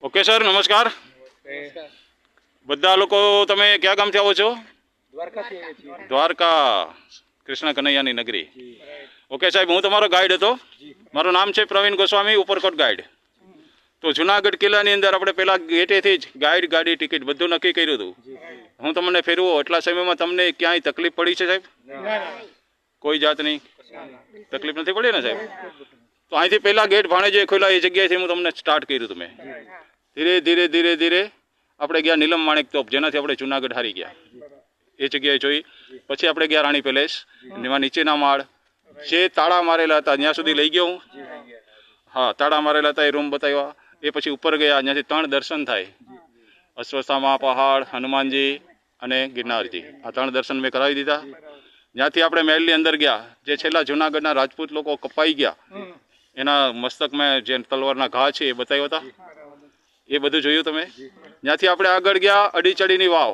Okay sir, નમસ્કાર. બધા લોકો તમે કયા ગામથી આવો છો? દ્વારકા, કૃષ્ણ કનૈયાની નગરી. ઓકે સાહેબ, હું તમારો ગાઈડ હતો. મારું નામ છે પ્રવીણ ગોસ્વામી, ઉપરકોટ ગાઈડ. તો જુનાગઢ કિલ્લાની અંદર આપણે પહેલાં ગેટેથી જ ગાઈડ, ગાડી, ટિકિટ બધું નક્કી કર્યું હતું. હું તમને ફેરવો એટલા સમયમાં તમને ક્યાંય તકલીફ પડી છે સાહેબ? કોઈ જાતની તકલીફ નથી પડી ને સાહેબ? તો અહીંથી પહેલાં ગેટ ભાણે જે ખોલ્યા એ જગ્યાએથી હું તમને સ્ટાર્ટ કર્યું તમે. ધીરે ધીરે ધીરે ધીરે આપણે ગયા નીલમ માણેક તોપ, જેનાથી આપણે જુનાગઢ હારી ગયા. એ જગ્યાએ જોઈ. પછી આપણે ગયા રાણી પેલેસ, એમાં નીચેના માળ જે તાળા મારેલા હતા ત્યાં સુધી લઈ ગયો હું. હા, તાળા મારેલા હતા એ રૂમ બતાવ્યા. એ પછી ઉપર ગયા, જ્યાંથી 3 દર્શન થાય: અશ્વત્થામા પહાડ, હનુમાનજી અને ગિરનારજી. આ 3 દર્શન મેં કરાવી દીધા. જ્યાંથી આપણે મહેલની અંદર ગયા, જે છેલ્લા જુનાગઢના રાજપૂત લોકો કપાઈ ગયા એના મસ્તકમાં જે તલવારના ઘા છે એ બતાવ્યા હતા. એ બધું જોયું તમે. જ્યાંથી આપણે આગળ ગયા, અડીચડીની વાવ,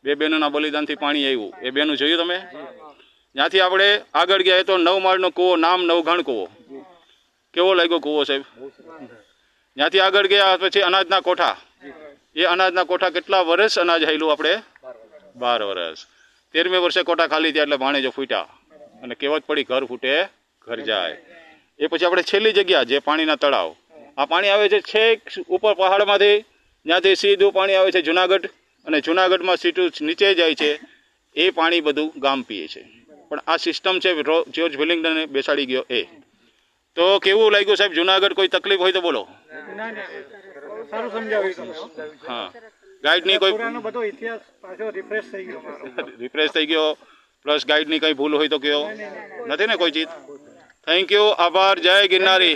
2 બહેનોના બલિદાનથી પાણી આવ્યું, એ બેનું જોયું તમે. જ્યાંથી આપણે આગળ ગયા એ તો 9 માળનો કૂવો, નામ નવઘણ કૂવો. કેવો લાગ્યો કૂવો સાહેબ? જ્યાંથી આગળ ગયા પછી અનાજના કોઠા. એ અનાજના કોઠા કેટલા વર્ષ અનાજ હાલ્યું આપણે? 12 વર્ષ. 13મે વર્ષે કોઠા ખાલી થયા એટલે ભાણેજો ફૂટ્યા અને કહેવત પડી, ઘર ફૂટે ઘર જાય. એ પછી આપણે છેલ્લી જગ્યા, જે પાણીના તળાવ. આ પાણી આવે છે છેક ઉપર પહાડમાંથી, જ્યાંથી સીધું પાણી આવે છે જુનાગઢ, અને જુનાગઢમાં સીધું નીચે જાય છે. એ પાણી બધું ગામ પીએ છે. પણ આ સિસ્ટમ છે જ્યોર્જ વેલિંગ્ટને બેસાડી ગયો એ. તો કેવું લાગ્યું સાહેબ જુનાગઢ? કોઈ તકલીફ હોય તો બોલો. હા, ગાઈડની કોઈ રિફ્રેશ થઈ ગયો, પ્લસ ગાઈડની કંઈ ભૂલ હોય તો કયો. નથી ને કોઈ ચીજ? થેન્ક યુ, આભાર, જય ગિરનારી.